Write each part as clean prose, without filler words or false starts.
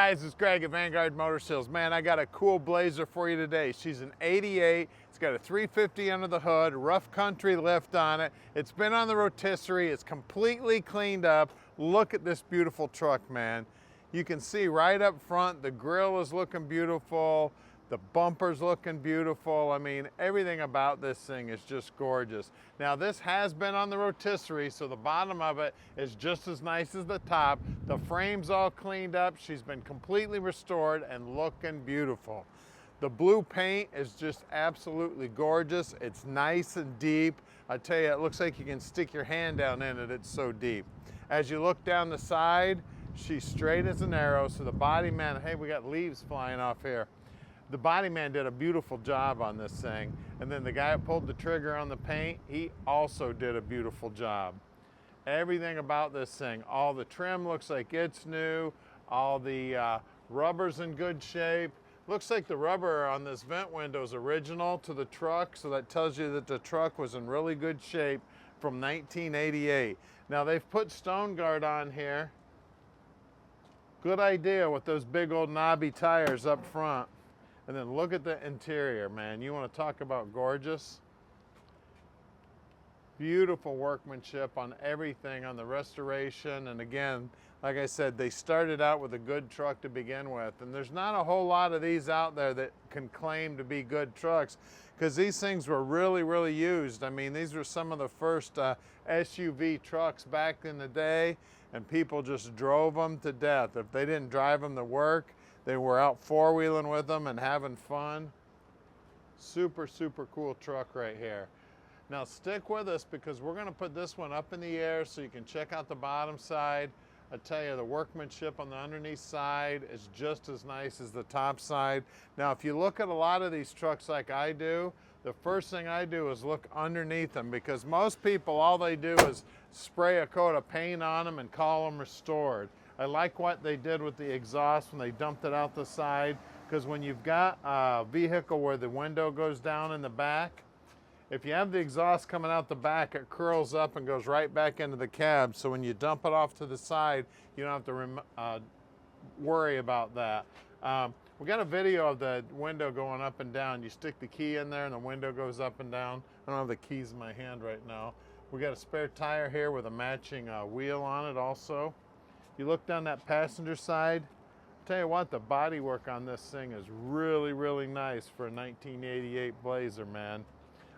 guys, it's Greg at Vanguard Motor Sales. Man, I got a cool Blazer for you today. She's an 88. It's got a 350 under the hood, rough country lift on it. It's been on the rotisserie. It's completely cleaned up. Look at this beautiful truck, man. You can see right up front, the grill is looking beautiful. The bumper's looking beautiful. I mean, everything about this thing is just gorgeous. Now, this has been on the rotisserie, so the bottom of it is just as nice as the top. The frame's all cleaned up. She's been completely restored and looking beautiful. The blue paint is just absolutely gorgeous. It's nice and deep. I tell you, it looks like you can stick your hand down in it. It's so deep. As you look down the side, she's straight as an arrow. So the body man, hey, we got leaves flying off here. The body man did a beautiful job on this thing. And then the guy that pulled the trigger on the paint, he also did a beautiful job. Everything about this thing, all the trim looks like it's new. All the rubber's in good shape. Looks like the rubber on this vent window is original to the truck, so that tells you that the truck was in really good shape from 1988. Now they've put Stone Guard on here. Good idea with those big old knobby tires up front. And then look at the interior, man. You want to talk about gorgeous? Beautiful workmanship on everything, on the restoration. And again, like I said, they started out with a good truck to begin with. And there's not a whole lot of these out there that can claim to be good trucks, because these things were really, really used. I mean, these were some of the first SUV trucks back in the day, and people just drove them to death. If they didn't drive them to work, they were out four-wheeling with them and having fun. Super, super cool truck right here. Now stick with us, because we're gonna put this one up in the air so you can check out the bottom side. I tell you, the workmanship on the underneath side is just as nice as the top side. Now, if you look at a lot of these trucks like I do, the first thing I do is look underneath them, because most people, all they do is spray a coat of paint on them and call them restored. I like what they did with the exhaust when they dumped it out the side, because when you've got a vehicle where the window goes down in the back, if you have the exhaust coming out the back, it curls up and goes right back into the cab. So when you dump it off to the side, you don't have to worry about that. We got a video of the window going up and down. You stick the key in there and the window goes up and down. I don't have the keys in my hand right now. We got a spare tire here with a matching wheel on it also. You look down that passenger side, I'll tell you what, the body work on this thing is really, really nice for a 1988 Blazer, man.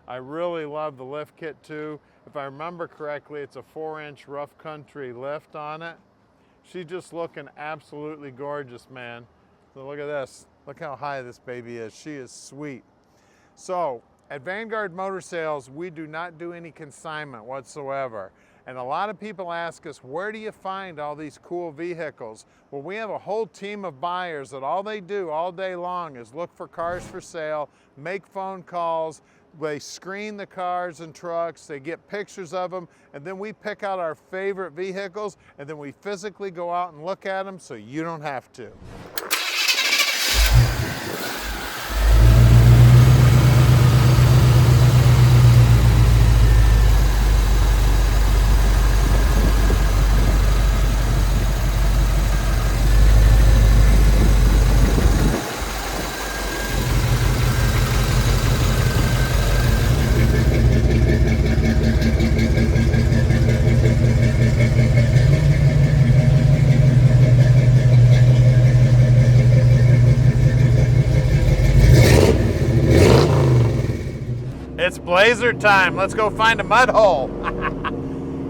I really love the lift kit too. If I remember correctly, it's a 4-inch rough country lift on it. She's just looking absolutely gorgeous, man. So look at this. Look how high this baby is. She is sweet. So at Vanguard Motor Sales, we do not do any consignment whatsoever. And a lot of people ask us, where do you find all these cool vehicles? Well, we have a whole team of buyers that all they do all day long is look for cars for sale, make phone calls, they screen the cars and trucks, they get pictures of them, and then we pick out our favorite vehicles, and then we physically go out and look at them so you don't have to. It's Blazer time. Let's go find a mud hole.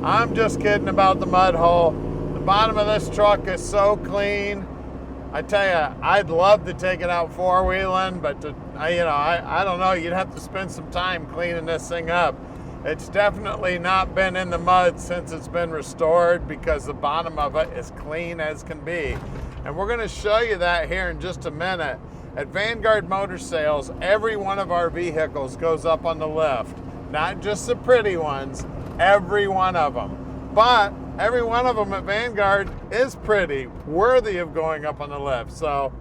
I'm just kidding about the mud hole. The bottom of this truck is so clean. I tell you, I'd love to take it out four-wheeling, but I don't know. You'd have to spend some time cleaning this thing up. It's definitely not been in the mud since it's been restored, because the bottom of it is clean as can be. And we're going to show you that here in just a minute. At Vanguard Motor Sales, every one of our vehicles goes up on the lift. Not just the pretty ones, every one of them. But every one of them at Vanguard is pretty, worthy of going up on the lift. So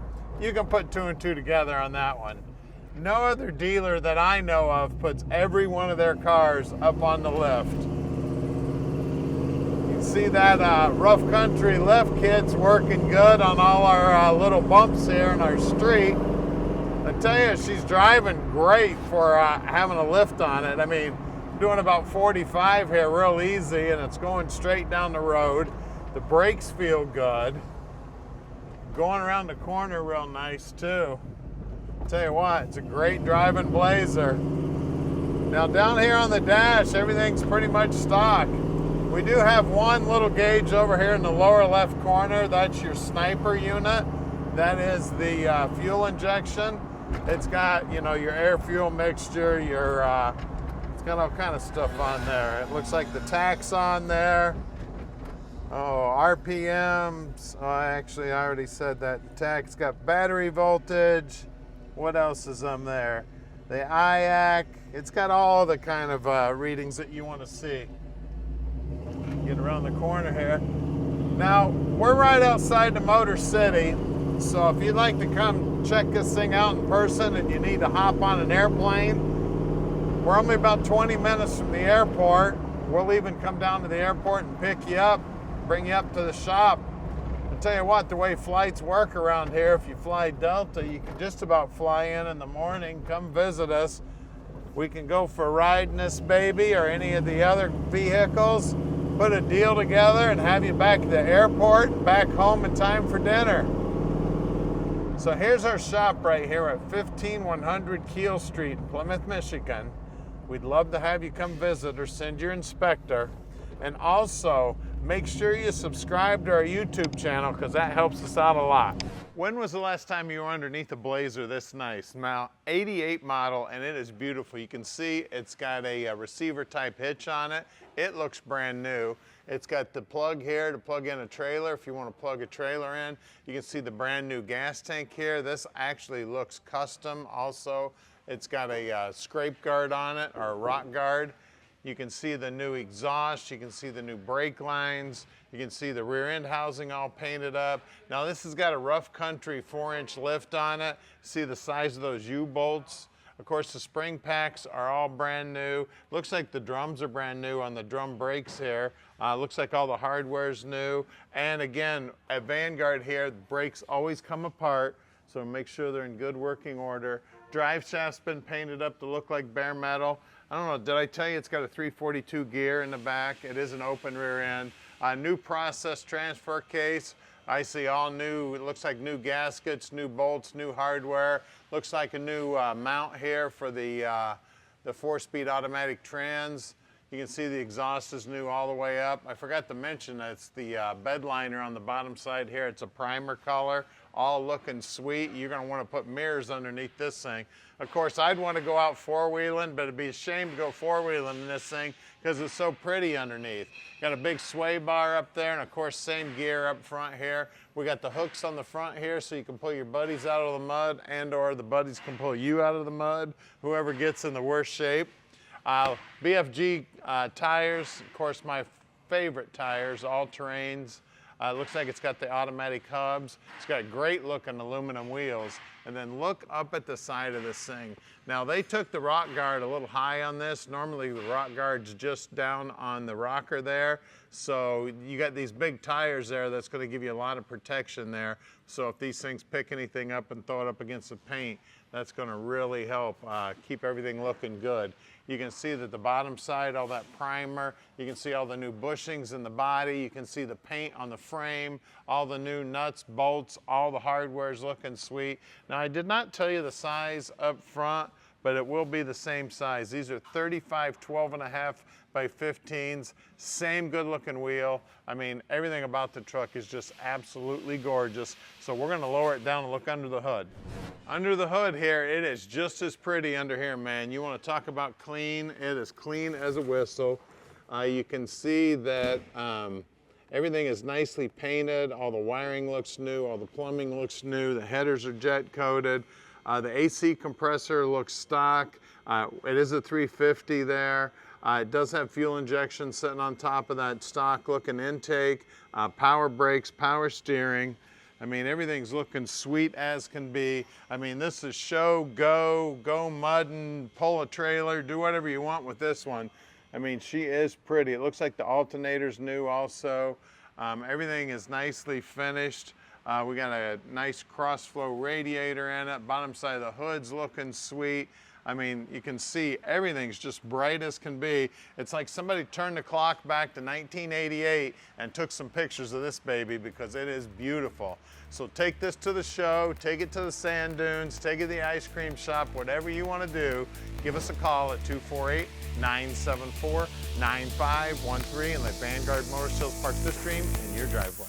you can put two and two together on that one. No other dealer that I know of puts every one of their cars up on the lift. You can see that rough country lift kit's working good on all our little bumps here in our street. I tell you, she's driving great for having a lift on it. I mean, doing about 45 here real easy, and it's going straight down the road. The brakes feel good. Going around the corner real nice too. Tell you what, it's a great driving Blazer. Now down here on the dash, everything's pretty much stock. We do have one little gauge over here in the lower left corner. That's your sniper unit. That is the fuel injection. It's got, you know, your air fuel mixture, your, it's got all kind of stuff on there. It looks like the tax on there. Oh, RPMs. Oh, actually, I already said that. Tax. Got battery voltage. What else is on there? The IAC. It's got all the kind of readings that you want to see. Get around the corner here. Now, we're right outside the Motor City, so if you'd like to come check this thing out in person and you need to hop on an airplane, we're only about 20 minutes from the airport. We'll even come down to the airport and pick you up, bring you up to the shop. I'll tell you what, the way flights work around here, if you fly Delta, you can just about fly in the morning, come visit us. We can go for a ride in this baby or any of the other vehicles, put a deal together and have you back at the airport and back home in time for dinner. So here's our shop right here at 15100 Keel Street, Plymouth, Michigan. We'd love to have you come visit or send your inspector. And also, make sure you subscribe to our YouTube channel because that helps us out a lot. When was the last time you were underneath a Blazer this nice? Now, 88 model, and it is beautiful. You can see it's got a receiver type hitch on it. It looks brand new. It's got the plug here to plug in a trailer if you want to plug a trailer in. You can see the brand new gas tank here. This actually looks custom also. It's got a scrape guard on it, or a rock guard. You can see the new exhaust, you can see the new brake lines, you can see the rear end housing all painted up. Now this has got a rough country 4-inch lift on it. See the size of those U-bolts. Of course the spring packs are all brand new. Looks like the drums are brand new on the drum brakes here. Looks like all the hardware's new. And again, at Vanguard here, the brakes always come apart, so make sure they're in good working order. Drive shaft's been painted up to look like bare metal. I don't know, did I tell you it's got a 342 gear in the back? It is an open rear end. New process transfer case. I see all new, it looks like new gaskets, new bolts, new hardware. Looks like a new mount here for the 4-speed automatic trans. You can see the exhaust is new all the way up. I forgot to mention that it's the bed liner on the bottom side here. It's a primer color, all looking sweet. You're gonna wanna put mirrors underneath this thing. Of course, I'd wanna go out four-wheeling, but it'd be a shame to go four-wheeling in this thing because it's so pretty underneath. Got a big sway bar up there, and of course, same gear up front here. We got the hooks on the front here so you can pull your buddies out of the mud, and or the buddies can pull you out of the mud, whoever gets in the worst shape. BFG tires, of course my favorite tires, all terrains. Looks like it's got the automatic hubs. It's got great looking aluminum wheels. And then look up at the side of this thing. Now they took the rock guard a little high on this. Normally the rock guard's just down on the rocker there. So you got these big tires there that's gonna give you a lot of protection there. So if these things pick anything up and throw it up against the paint, that's gonna really help keep everything looking good. You can see that the bottom side, all that primer, you can see all the new bushings in the body, you can see the paint on the frame, all the new nuts, bolts, all the hardware is looking sweet. Now I did not tell you the size up front, but it will be the same size. These are 35 12.5 by 15s, same good looking wheel. I mean, everything about the truck is just absolutely gorgeous. So we're gonna lower it down and look under the hood. Under the hood here, it is just as pretty under here, man. You wanna talk about clean, it is clean as a whistle. You can see that everything is nicely painted, all the wiring looks new, all the plumbing looks new, the headers are jet coated. The AC compressor looks stock. It is a 350 there. It does have fuel injection sitting on top of that stock looking intake, power brakes, power steering. I mean, everything's looking sweet as can be. I mean, this is show, go mudding, pull a trailer, do whatever you want with this one. I mean, she is pretty. It looks like the alternator's new also. Everything is nicely finished. We got a nice cross-flow radiator in it. Bottom side of the hood's looking sweet. I mean, you can see everything's just bright as can be. It's like somebody turned the clock back to 1988 and took some pictures of this baby because it is beautiful. So take this to the show, take it to the sand dunes, take it to the ice cream shop, whatever you want to do. Give us a call at 248-974-9513 and let Vanguard Motor Sales park this dream in your driveway.